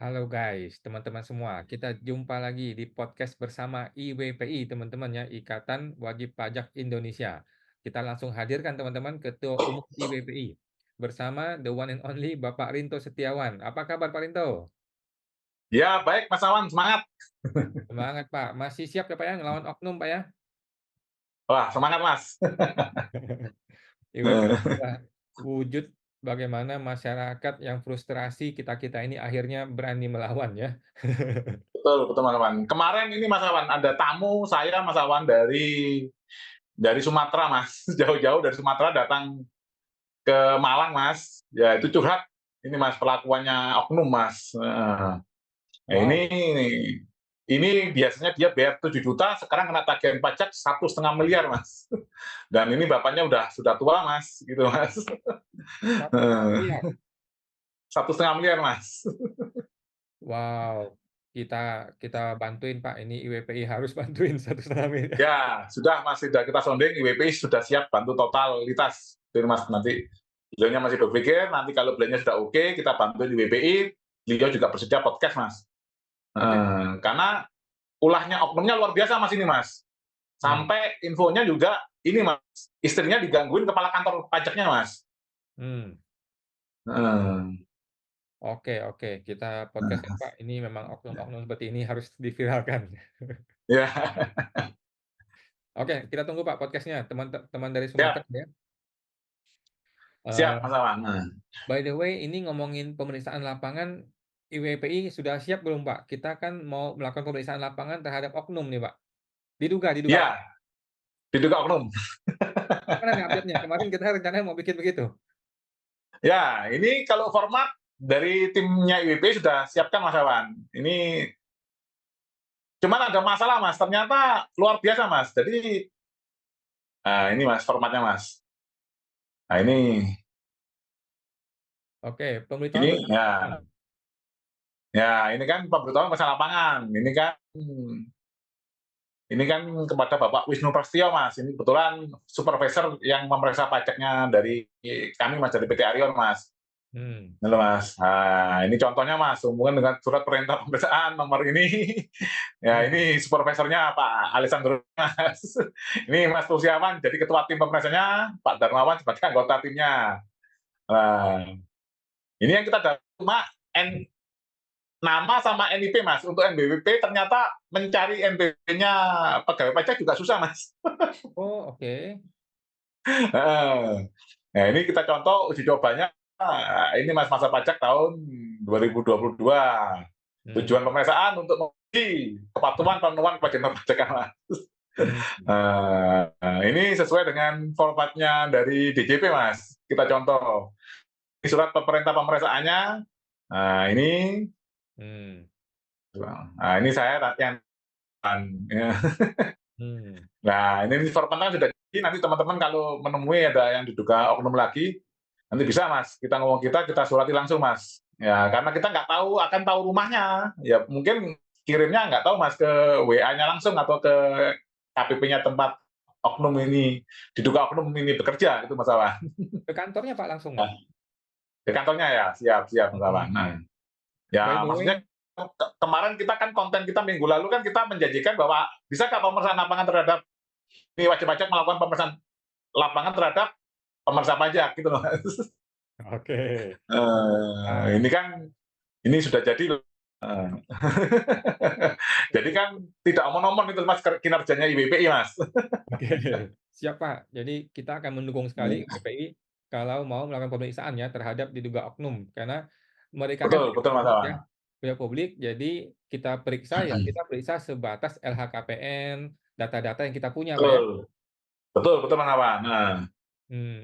Halo guys, teman-teman semua. Kita jumpa lagi di podcast bersama IWPI, teman-teman ya, Ikatan Wajib Pajak Indonesia. Kita langsung hadirkan teman-teman Ketua Umum IWPI bersama the one and only Bapak Rinto Setiawan. Apa kabar Pak Rinto? Ya, baik Mas Awan, semangat. Semangat Pak. Masih siap ya Pak ya ngelawan oknum Pak ya? Wah, semangat Mas. IWPI adalah wujud bagaimana masyarakat yang frustrasi kita-kita ini akhirnya berani melawan ya. Betul, betul Mas Awan. Kemarin ini Mas Awan, ada tamu saya Mas Awan dari Sumatera Mas. Jauh-jauh dari Sumatera datang ke Malang Mas. Ya itu curhat. Ini Mas perlakuannya oknum Mas. Nah, Wow. ini biasanya dia bayar 7 juta, sekarang kena tagihan pajak 1,5 miliar Mas. Dan ini bapaknya sudah tua Mas, gitu Mas. 1,5 miliar. 1,5 miliar Mas. Wow, kita kita bantuin Pak, ini IWPI harus bantuin 1,5 miliar. Ya, sudah Mas, sudah kita sonding, IWPI sudah siap bantu totalitas. Itu Mas, nanti beliaunya masih berpikir, nanti kalau beliaunya sudah oke, kita bantu di IWPI, beliau juga bersedia podcast Mas. Oke. Karena ulahnya oknumnya luar biasa Mas ini Mas. Mmm, Sampai infonya juga ini Mas, istrinya digangguin kepala kantor pajaknya Mas. mmm, Heeh. oke oke, kita podcast-in Nah, Pak, ini memang oknum-oknum seperti ini harus diviralkan. ya, Oke, kita tunggu Pak podcast-nya, teman dari siap, Sumatera ya. siap Eee, Mas Awan. by the way ini ngomongin pemeriksaan lapangan, IWPI sudah siap belum Pak? Kita kan mau melakukan pemeriksaan lapangan terhadap oknum nih Pak. Diduga Ya, oknum. diduga oknum. Gimana nih update-nya? Kemarin kita rencananya mau bikin begitu. Ya, ini kalau format dari timnya IWPI sudah siapkan Mas Awan. Ini cuman ada masalah Mas, ternyata luar biasa Mas. Jadi, ini Mas formatnya Mas. Nah Oke, pemberitahuan ini bersama ya, lapangan. ini kan pemberitahuan masalah lapangan. Ini kan kepada Bapak Wisnu Prasetyo Mas. Ini kebetulan supervisor yang memeriksa pajaknya dari kami Mas, dari PT Arion Mas. Mmm, Ini loh Mas. Nah, ini contohnya Mas, hubungan dengan surat perintah pemeriksaan nomor ini. Ya, mmm. ini supervisornya Pak Alessandro Mas. Ini Mas Tusiawan jadi ketua tim pemeriksaannya, Pak Darmawan sebagai anggota timnya. Nah, ini yang kita dapat cuma nama sama NIP Mas. Untuk NBWP ternyata mencari NPWP-nya pegawai pajak juga susah Mas. Oh, oke. Heeh. Nah, ini kita contoh uji cobanya, ini Mas masa pajak tahun 2022. Mmm, Tujuan pemeriksaan untuk menguji kepatuhan pemenuhan kewajiban perpajakan Mas. mmm, Ini sesuai dengan formatnya dari DJP Mas. Kita contoh. Ini surat perintah pemeriksaannya. Nah ini, mmm, ini saya yang ya. mmm. Nah ini formatnya sudah jadi. Nanti teman-teman kalau menemui ada yang diduga oknum lagi, nanti bisa Mas. Kita ngomong kita surati langsung Mas. Ya karena kita nggak tahu akan tahu rumahnya. Ya mungkin kirimnya nggak tahu Mas ke WA-nya langsung atau ke KPP-nya tempat oknum ini diduga oknum ini bekerja gitu Mas Awan. Ke kantornya Pak langsung, Nah, Pak? di kantornya ya, siap siap Mas Awan. Mhm. Nah, By ya the maksudnya way kemarin kita kan konten kita minggu lalu kan kita menjanjikan bahwa bisa nggak pemeriksaan lapangan terhadap ini wajib pajak melakukan pemeriksaan lapangan terhadap pemeriksa pajak gitu loh. oke. Ini Nah, kan ini sudah jadi loh. Jadi kan tidak omon-omon itu Mas kinerjanya IWPI Mas. oke. Siap, Pak. Jadi kita akan mendukung sekali BPI kalau mau melakukan pemeriksaan ya terhadap diduga oknum, karena mereka kan Betul betul Mas ya, Awan. pihak publik, jadi kita periksa ya kita periksa sebatas LHKPN, data-data yang kita punya, Pak, ya. Betul betul betul Mas Awan.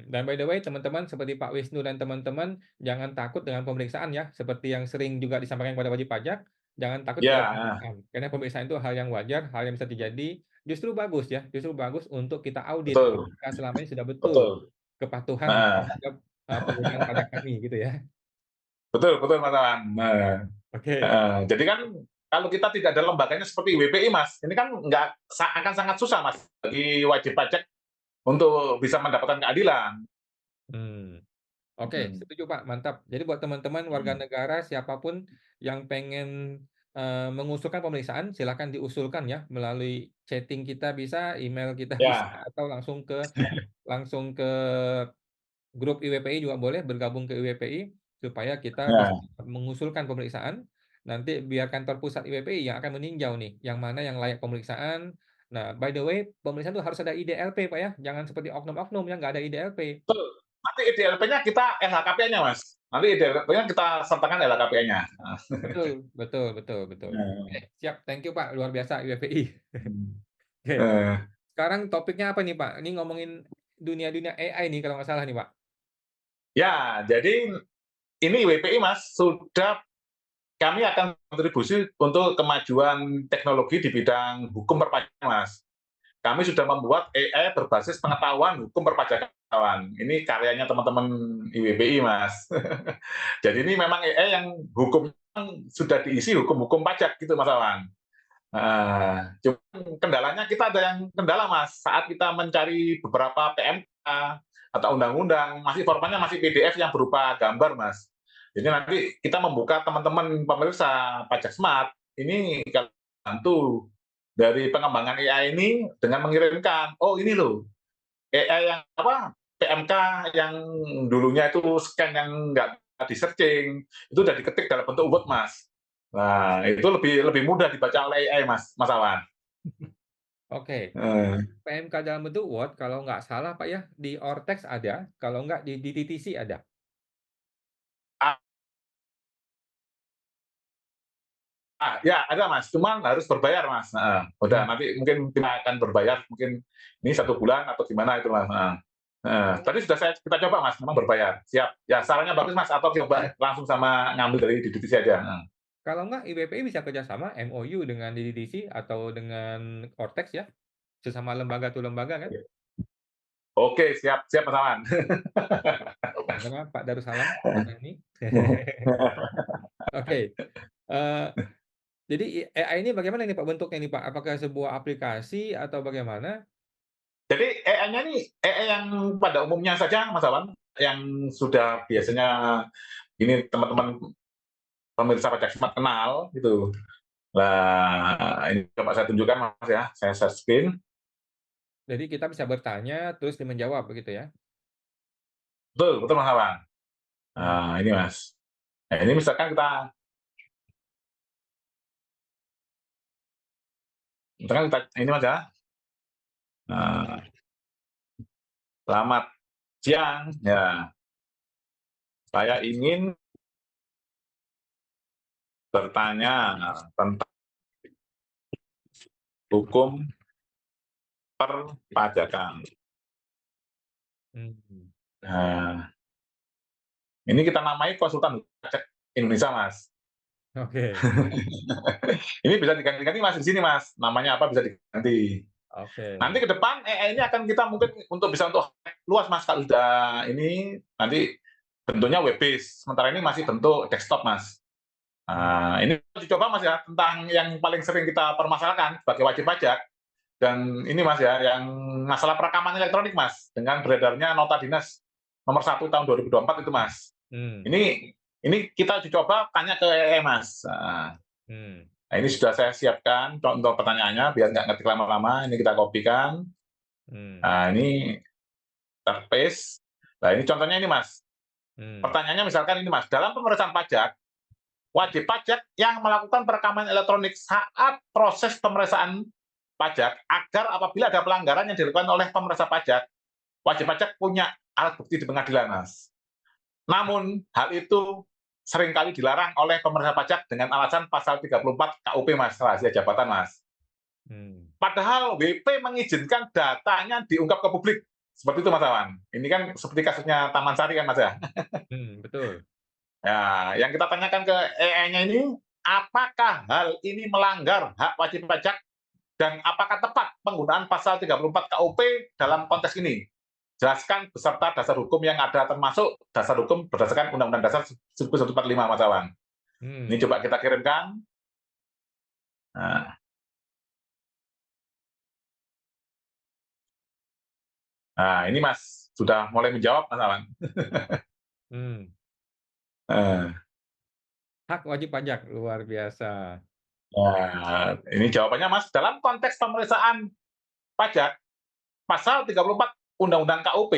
Dan by the way teman-teman seperti Pak Wisnu dan teman-teman, jangan takut dengan pemeriksaan ya, seperti yang sering juga disampaikan kepada wajib pajak, jangan takut pada Ya, pemeriksaan. Karena pemeriksaan itu hal yang wajar, hal yang bisa terjadi, justru bagus ya, justru bagus untuk kita audit betul apakah selama ini sudah betul betul. kepatuhan Heeh, terhadap, penggunaan pajak kami gitu ya. betul betul Mas Awan. Oke, Jadi kan kalau kita tidak ada lembaganya seperti WPI Mas, ini kan nggak akan sangat susah Mas bagi wajib pajak untuk bisa mendapatkan keadilan. mmm. Oke, Mhm, setuju Pak, mantap. Jadi buat teman-teman warga mhm. negara siapapun yang pengen, mengusulkan pemeriksaan silakan diusulkan ya, melalui chatting kita bisa, email kita bisa, Ya, atau langsung ke grup IWPI juga boleh, bergabung ke IWPI, supaya kita bisa ya, mengusulkan pemeriksaan, nanti biar kantor pusat IWPI yang akan meninjau nih, yang mana yang layak pemeriksaan. Nah, by the way, pemeriksaan itu harus ada IDLP, Pak, ya, jangan seperti oknum-oknum yang nggak ada IDLP. betul. Nanti IDLP-nya kita LHKPN-nya, Mas. Nanti IDLP-nya kita sertakan LHKPN-nya. Betul betul betul betul. Oke, Nah, siap, thank you, Pak, luar biasa IWPI. Oke, eh, sekarang topiknya apa nih, Pak? Ini ngomongin dunia-dunia AI nih kalau nggak salah nih, Pak? ya, jadi ini WPI, Mas, sudah kami akan kontribusi untuk kemajuan teknologi di bidang hukum perpajakan, Mas. Kami sudah membuat AI berbasis pengetahuan hukum perpajakan. Ini karyanya teman-teman IWPI, Mas. Jadi ini memang AI yang hukum sudah diisi hukum-hukum pajak gitu, Mas Awan. Cuman kendalanya kita ada yang kendala, Mas, saat kita mencari beberapa PMK atau undang-undang, masih formatnya masih PDF yang berupa gambar, Mas. Jadi nanti kita membuka teman-teman pemirsa pajak smart, ini kalau bantu dari pengembangan AI ini dengan mengirimkan, oh ini loh, AI yang apa, PMK yang dulunya itu scan yang nggak di-searching, itu udah diketik dalam bentuk Word, Mas. Nah, itu lebih lebih mudah dibaca oleh AI, Mas Awan. Oke, Heeh. PMK dalam bentuk Word kalau nggak salah, Pak, ya, di Ortex ada, kalau nggak di DTTC ada. Ya ada, Mas, cuman harus berbayar, Mas, heeh. Udah Mmm, nanti mungkin kita akan berbayar, mungkin ini 1 bulan atau gimana itu, Mas, heeh. Heeh, tadi sudah kita coba, Mas, memang berbayar. Siap, ya sarannya bagus, Mas, atau coba langsung sama ngambil dari DDTC aja, heeh. kalau nggak IWPI bisa kerjasama MOU dengan DTTC atau dengan Ortex ya, sesama lembaga tuh lembaga kan. Oke, siap siap, Mas Awan. Sama Pak Darussalam, sama ini. Oke, eee, jadi AI ini bagaimana nih Pak bentuknya nih Pak? Apakah sebuah aplikasi atau bagaimana? Jadi AI-nya ini AI yang pada umumnya saja, Mas Awan, yang sudah biasanya ini teman-teman pemirsa pajak smart kenal gitu. Nah, ini coba saya tunjukkan, Mas, ya, saya share screen. Jadi kita bisa bertanya terus dia menjawab begitu ya? Betul betul, Mas Awan. Mmm, Nah, ini, Mas. Nah, ini misalkan kita ini, Mas, ya. Nah, selamat siang, ya, saya ingin bertanya tentang hukum perpajakan. mhm, Nah, ini kita namai konsultan pajak Indonesia, Mas. oke Ini bisa diganti-ganti, Mas, di sini, Mas. Namanya apa bisa diganti. oke, Nanti ke depan AI ini akan kita mungkin bisa untuk luas, Mas, kalau sudah ini nanti bentuknya web based, sementara ini masih bentuk desktop, Mas. mmm, Nah, ini dicoba, Mas, ya, tentang yang paling sering kita permasalahkan sebagai wajib pajak dan ini, Mas, ya, yang masalah perekaman elektronik, Mas, dengan beredarnya nota dinas nomor 1/2024 itu, Mas. mmm, Ini kita uji coba tanya ke AI, Mas. mmm, Nah, ini sudah saya siapkan contoh pertanyaannya biar nggak ngetik lama-lama, ini kita kopikan. mmm, Nah, ini terpaste. Nah, ini contohnya ini, Mas. mmm, Pertanyaannya misalkan ini, Mas, dalam pemeriksaan pajak, wajib pajak yang melakukan perekaman elektronik saat proses pemeriksaan pajak agar apabila ada pelanggaran yang dilakukan oleh pemeriksa pajak, wajib pajak punya alat bukti di pengadilan, Mas. Namun, hal itu seringkali dilarang oleh pemeriksa pajak dengan alasan pasal 34 KUP, Mas, rahasia jabatan, Mas. mmm, Padahal WP mengizinkan datanya diungkap ke publik. Seperti itu, Mas Awan. Ini kan seperti kasusnya Taman Sari kan, Mas, ya? betul, Ya, yang kita tanyakan ke AI-nya ini, apakah hal ini melanggar hak wajib pajak dan apakah tepat penggunaan pasal 34 KUP dalam konteks ini? Jelaskan beserta dasar hukum yang ada termasuk dasar hukum berdasarkan Undang-Undang Dasar 1945, Mas Awan. Ini mmm, coba kita kirimkan. Nah, nah, ini Mas sudah mulai menjawab, Mas Awan. mmm. Eh, Hak wajib pajak, luar biasa. Nah, ini jawabannya, Mas. Dalam konteks pemeriksaan pajak, pasal 34 Undang-Undang KUP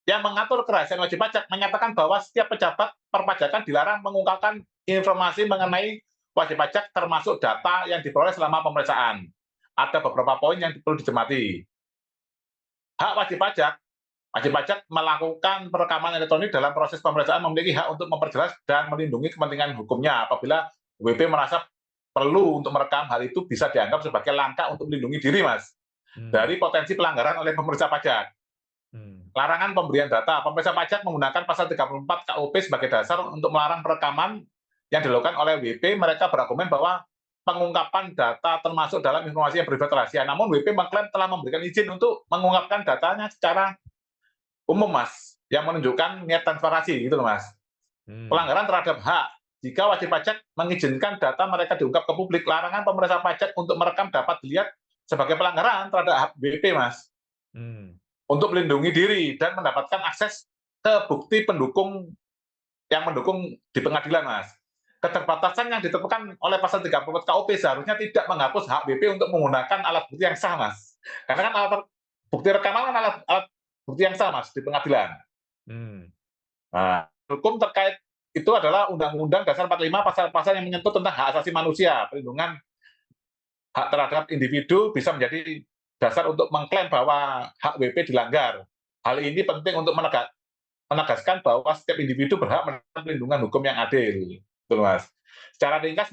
yang mengatur kerahasiaan wajib pajak menyatakan bahwa setiap pejabat perpajakan dilarang mengungkapkan informasi mengenai wajib pajak termasuk data yang diperoleh selama pemeriksaan. Ada beberapa poin yang perlu dicermati. Hak wajib pajak melakukan perekaman elektronik dalam proses pemeriksaan memiliki hak untuk memperjelas dan melindungi kepentingan hukumnya. Apabila WP merasa perlu untuk merekam, hal itu bisa dianggap sebagai langkah untuk melindungi diri, Mas, Hmm, dari potensi pelanggaran oleh pemeriksa pajak. hmm, Larangan pemberian data. Pemeriksa pajak menggunakan pasal 34 KUP sebagai dasar untuk melarang perekaman yang dilakukan oleh WP. Mereka berargumen bahwa pengungkapan data termasuk dalam informasi yang bersifat rahasia. Namun WP mengklaim telah memberikan izin untuk mengungkapkan datanya secara umum, Mas, yang menunjukkan niat transparansi gitu loh, Mas. hmm, Pelanggaran terhadap hak. Jika wajib pajak mengizinkan data mereka diungkap ke publik, larangan pemeriksa pajak untuk merekam dapat dilihat sebagai pelanggaran terhadap hak WP, Mas, hmm. untuk melindungi diri dan mendapatkan akses ke bukti pendukung yang mendukung di pengadilan, Mas. Keterbatasan yang ditentukan oleh pasal 34 KUP seharusnya tidak menghapus hak BP untuk menggunakan alat bukti yang sah, Mas. Karena kan alat bukti rekaman kan alat bukti yang sah, Mas, di pengadilan. Hmm. Nah, hukum terkait itu adalah Undang-Undang Dasar 45 pasal-pasal yang menyentuh tentang hak asasi manusia, perlindungan hak terhadap individu bisa menjadi dasar untuk mengklaim bahwa hak WP dilanggar. Hal ini penting untuk menegaskan bahwa setiap individu berhak mendapat perlindungan hukum yang adil. Betul, Mas. Secara ringkas,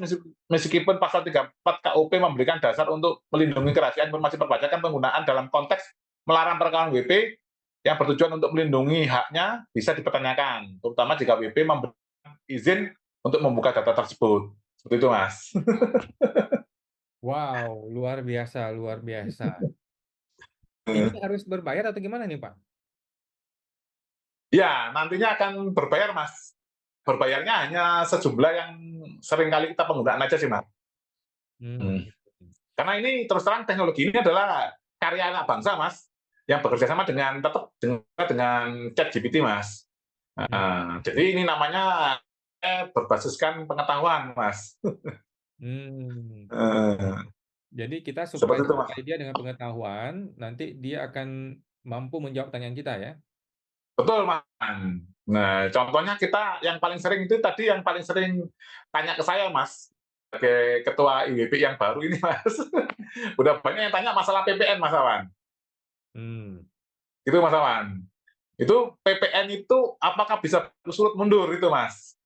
meskipun pasal 34 KUP memberikan dasar untuk melindungi kerahasiaan informasi perpajakan, penggunaan dalam konteks melarang perekaman WP yang bertujuan untuk melindungi haknya bisa dipertanyakan, terutama jika WP memberikan izin untuk membuka data tersebut. Seperti itu, Mas. Wow, luar biasa, luar biasa. Ini harus berbayar atau gimana nih, Pak? Ya, nantinya akan berbayar, Mas. Berbayarnya hanya sejumlah yang seringkali kita penggunaan aja sih, Mas. Hmm, Hmm. Karena ini terus terang teknologi ini adalah karya anak bangsa, Mas, yang bekerja sama dengan dengan ChatGPT, Mas. hmm, Jadi ini namanya berbasiskan pengetahuan, Mas. hmm. Heeh, Jadi kita supply seperti itu, Mas. supply dia dengan pengetahuan, nanti dia akan mampu menjawab pertanyaan kita ya? Betul, Mas. Nah, contohnya kita yang paling sering itu tadi yang paling sering tanya ke saya, Mas, sebagai ketua IWP yang baru ini, Mas. Udah banyak yang tanya masalah PPN, Mas Awan. Hmm, Itu, Mas Awan. Itu PPN itu apakah bisa surut mundur itu, Mas?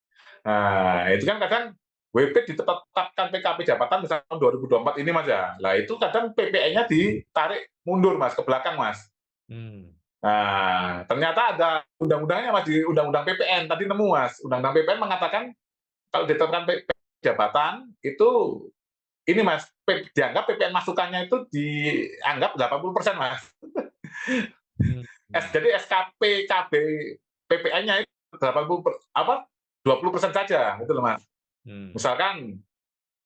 Nah, itu kan kadang WP ditetapkan PKP jabatan misalnya tahun 2024 ini, Mas, ya. Lah itu kadang PPN-nya ditarik mundur, Mas, ke belakang, Mas. hmm, Nah, ternyata ada undang-undangnya, Mas, di Undang-Undang PPN tadi nemu, Mas. Undang-Undang PPN mengatakan kalau ditetapkan jabatan itu ini, Mas, dianggap PPN masukannya itu dianggap 80%, Mas. hmm, hmm, Jadi SKP KB PPN-nya itu 80 apa 20% saja gitu loh, Mas. hmm, Misalkan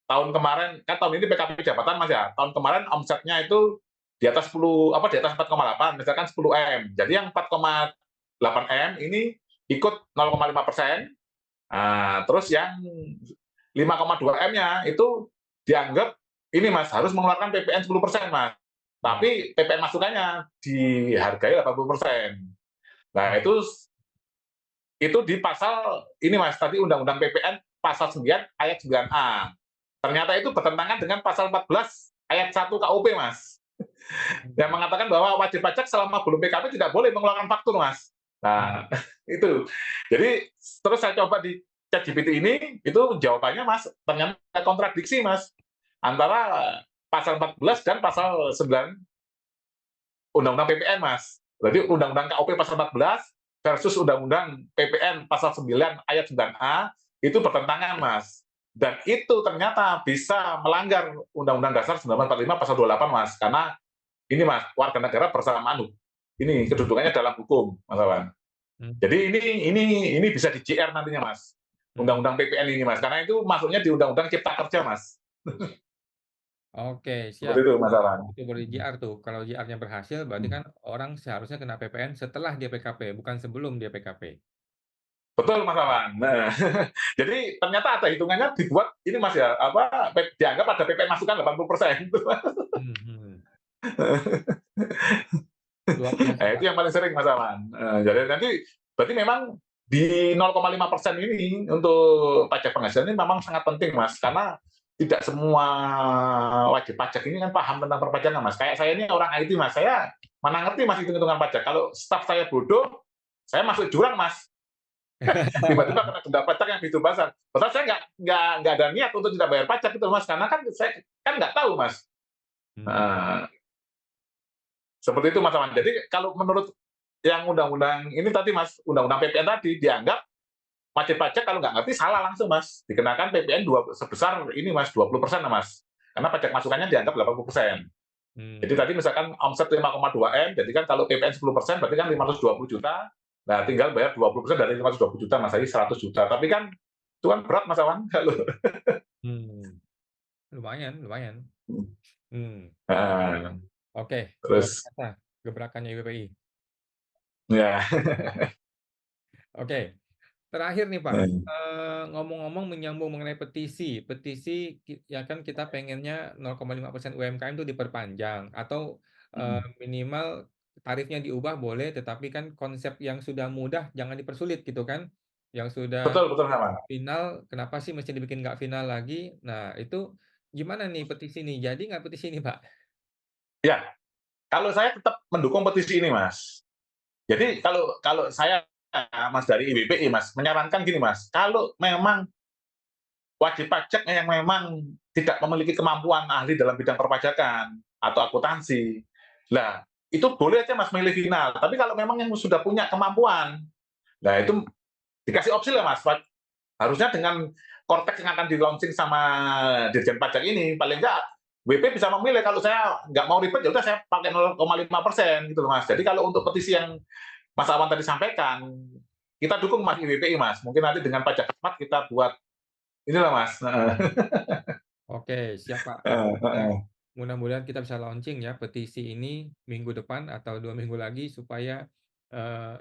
tahun kemarin kan tahun ini PKP jabatan, Mas, ya. Tahun kemarin omsetnya itu di atas 10 apa di atas 4,8 misalkan 10 M. Jadi yang 4,8 M ini ikut 0,5%. Nah, terus yang 5,2 M-nya itu dianggap ini, Mas, harus mengeluarkan PPN 10%, Mas. hmm, Tapi PPN masukannya dihargai 80%. Nah, hmm, itu di pasal ini, Mas, tadi Undang-Undang PPN pasal 9 ayat 9A. Ternyata itu bertentangan dengan pasal 14 ayat 1 KUP, Mas. Yang hmm, mengatakan bahwa wajib pajak selama belum PKP tidak boleh mengeluarkan faktur, Mas. hmm. Nah, itu. Jadi terus saya coba di ChatGPT ini, itu jawabannya, Mas, ternyata ada kontradiksi, Mas, antara pasal 14 dan pasal 9 Undang-Undang PPN, Mas. Berarti Undang-Undang KUP pasal 14 versus Undang-Undang PPN pasal 9 ayat 9A itu bertentangan, Mas. Dan itu ternyata bisa melanggar Undang-Undang Dasar 1945 pasal 28, Mas. Karena ini, Mas, warga negara bersamaan ini kedudukannya dalam hukum, Mas Awan. Hmm, Jadi ini bisa di JR nantinya, Mas. hmm. Undang-undang PPN ini, Mas. Karena itu masuknya di Undang-Undang Cipta Kerja, Mas. Oke, siap. Seperti itu, Mas Awan. Itu baru JR tuh. Kalau JR-nya berhasil, berarti kan orang seharusnya kena PPN setelah dia PKP, bukan sebelum dia PKP. Betul Mas Awan. Nah, jadi ternyata ada hitungannya dibuat ini Mas ya, apa, dianggap ada PPN masukan 80% gitu Mas. Mhm. Luar biasa, Nah, itu Pak. yang paling sering Mas Awan. Jadi nanti berarti memang di 0,5% ini untuk pajak penghasilan ini memang sangat penting Mas, karena tidak semua wajib pajak ini kan paham tentang perpajakan Mas. Kayak saya ini orang IT Mas, saya mana ngerti Mas hitung-hitungan pajak. Kalau staf saya bodoh, saya masuk jurang Mas. Tiba-tiba kena denda pajak yang begitu besar. Padahal saya nggak ada niat untuk tidak bayar pajak itu Mas, karena kan saya kan nggak tahu Mas. Mmm, Heeh, seperti itu Mas Aman. Jadi kalau menurut yang undang-undang ini tadi Mas, undang-undang PPN tadi dianggap wajib pajak kalau nggak ngerti salah langsung Mas, dikenakan PPN sebesar ini Mas 20% lah Mas, karena pajak masukannya dianggap 80%. Jadi mmm, tadi misalkan omset 5,2 M, jadi kan kalau PPN 10% berarti kan 520 juta. Nah, tinggal bayar 20% dari 520 juta Mas, jadi 100 juta. Tapi kan itu kan berat Mas Awan kalau mmm, lumayan lumayan. Mmm, heeh, oke, luar terus biasa gebrakannya IWPI. ya, Oke, terakhir nih, Pak, mhm, ngomong-ngomong menyambung mengenai petisi. Petisi ya kan kita pengennya 0,5% UMKM itu diperpanjang atau, mhm. minimal tarifnya diubah boleh, tetapi kan konsep yang sudah mudah jangan dipersulit gitu kan. Yang sudah Betul betul Mas Awan. final, kenapa sih mesti dibikin nggak final lagi? Nah, itu gimana nih petisi nih, jadi nggak petisi ini, Pak? Ya, kalau saya tetap mendukung petisi ini Mas. Jadi kalau kalau saya Mas dari IWPI Mas, menyarankan gini Mas, kalau memang wajib pajak yang memang tidak memiliki kemampuan ahli dalam bidang perpajakan atau akuntansi, lah itu boleh aja Mas milih final. Tapi kalau memang yang sudah punya kemampuan, nah itu dikasih opsi lah Mas. Harusnya dengan korteks yang akan di-launching sama Dirjen Pajak ini, paling enggak WP bisa memilih kalau saya nggak mau ribet, ya udah saya pakai 0,5% gitu loh Mas. Jadi kalau untuk petisi yang Mas Awan tadi sampaikan, kita dukung Mas IWPI Mas. Mungkin nanti dengan pajak cepat kita buat inilah Mas. Oke, siap, Pak. Heeh, heeh. Mudah-mudahan kita bisa launching ya petisi ini minggu depan atau 2 minggu lagi supaya,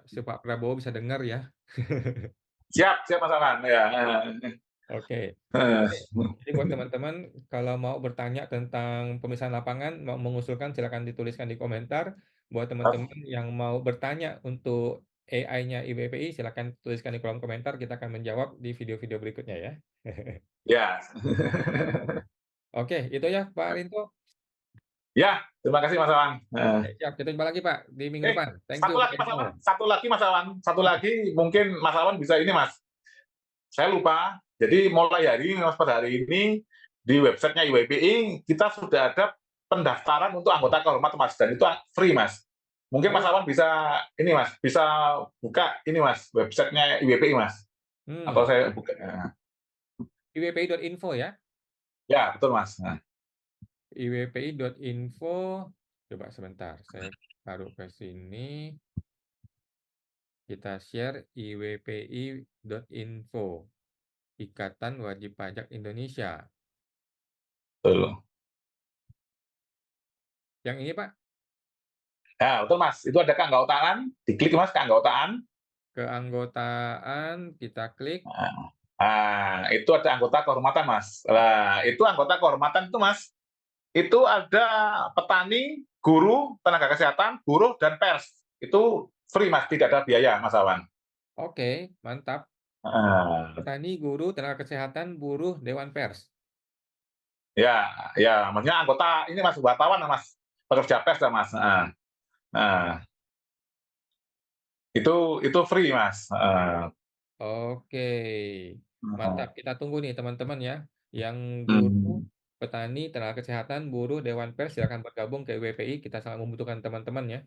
si Pak Prabowo bisa dengar ya. Siap, siap Mas Awan. Ya, heeh. Oke. Heeh. Oke, jadi buat teman-teman kalau mau bertanya tentang pemisahan lapangan, mau mengusulkan silakan dituliskan di komentar. Buat teman-teman yang mau bertanya untuk AI-nya IWPI silakan tuliskan di kolom komentar, kita akan menjawab di video-video berikutnya ya. Ya. Oke, itu ya Pak Rinto. Ya, terima kasih Mas Awan. Heeh. Oke, siap, kita jumpa lagi Pak di minggu depan. Thank you Satu Pak lagi Mas Rinto. Awan, satu lagi Mas Awan, satu lagi mungkin Mas Awan bisa ini Mas, saya lupa. Jadi mulai hari ini, Mas, pada hari ini di websitenya IWPI kita sudah ada pendaftaran untuk anggota kehormatan Mas, dan itu free Mas. Mungkin Mas Oh, Awan bisa ini Mas, bisa buka ini Mas, websitenya IWPI Mas. Atau hmm, saya buka. iwpi.info ya. Ya betul Mas. Nah, iwpi.info, coba sebentar, saya taruh ke sini, kita share iwpi.info, Ikatan Wajib Pajak Indonesia. betul. Yang ini Pak, Ya betul Mas. Itu ada keanggotaan, diklik Mas keanggotaan. keanggotaan, kita klik, Itu ada anggota kehormatan Mas. Nah, itu anggota kehormatan itu Mas, itu ada petani, guru, tenaga kesehatan, buruh, dan pers. Itu free Mas, tidak ada biaya Mas Awan. oke, mantap. Heeh. Petani, guru, tenaga kesehatan, buruh, dewan pers. Ya, ya, maksudnya anggota ini Mas, wartawan Mas, pekerja pers lah Mas. Heeh. Nah, itu free Mas. Heeh. Oke, Heeh. mantap. Kita tunggu nih teman-teman ya, yang guru, Mhm. petani, tenaga kesehatan, buruh, dewan pers silakan bergabung ke WPI, kita sangat membutuhkan teman-teman ya.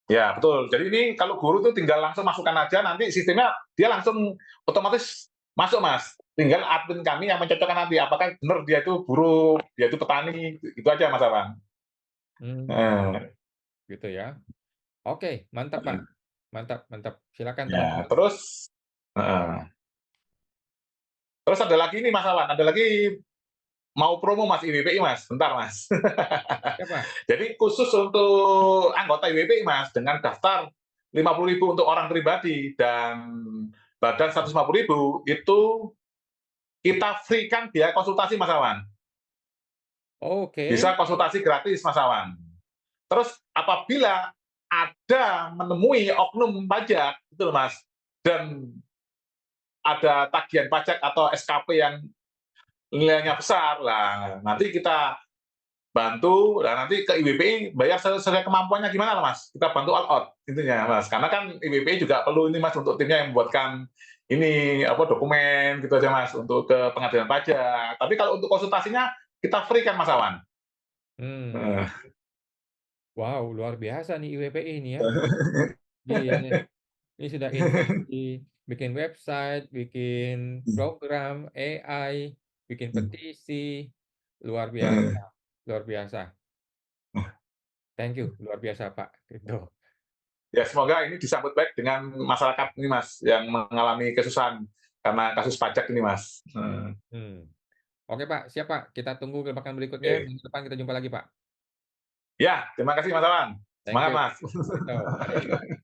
Ya, betul. Jadi ini kalau guru tuh tinggal langsung masukkan aja, nanti sistemnya dia langsung otomatis masuk Mas. Tinggal admin kami yang mencocokkan nanti, apakah benar dia itu buruh, dia itu petani, itu aja Mas Awan. Hmm, Heeh. gitu ya. Oke, mantap Pak. Mantap mantap. Silakan Ya, teman-teman. terus heeh. Terus ada lagi nih Mas Awan, ada lagi mau promo Mas IWPI Mas, bentar Mas. Ya Pak. Jadi khusus untuk anggota IWPI Mas, dengan daftar 50.000 untuk orang pribadi dan badan 150.000 itu kita free-kan biaya konsultasi Mas Awan. Oke. Bisa konsultasi gratis Mas Awan. Terus apabila ada menemui oknum pajak gitu loh Mas, dan ada tagihan pajak atau SKP yang nilainya besar, lah nanti kita bantu, lah nanti ke IWPI bayar sesuai kemampuannya gimana lah Mas, kita bantu all out intinya Mas. Karena kan IWPI juga perlu ini Mas untuk timnya yang membuatkan ini apa dokumen gitu aja Mas untuk ke pengadilan pajak. Tapi kalau untuk konsultasinya kita free kan Mas Awan. Mmm. Heeh. Wow, luar biasa nih IWPI ini ya. Iya nih, ini sudah invest di bikin website, bikin program AI, bikin petisi, luar biasa luar biasa. Thank you, luar biasa Pak, gitu. Ya semoga ini disambut baik dengan masyarakat ini Mas, yang mengalami kesusahan karena kasus pajak ini Mas. Hmm. Oke Pak, siap Pak, kita tunggu kesempatan berikutnya, Oke. minggu depan kita jumpa lagi Pak. Ya, terima kasih Mas Awan. Thank Semangat you. Mas. Yo, mari.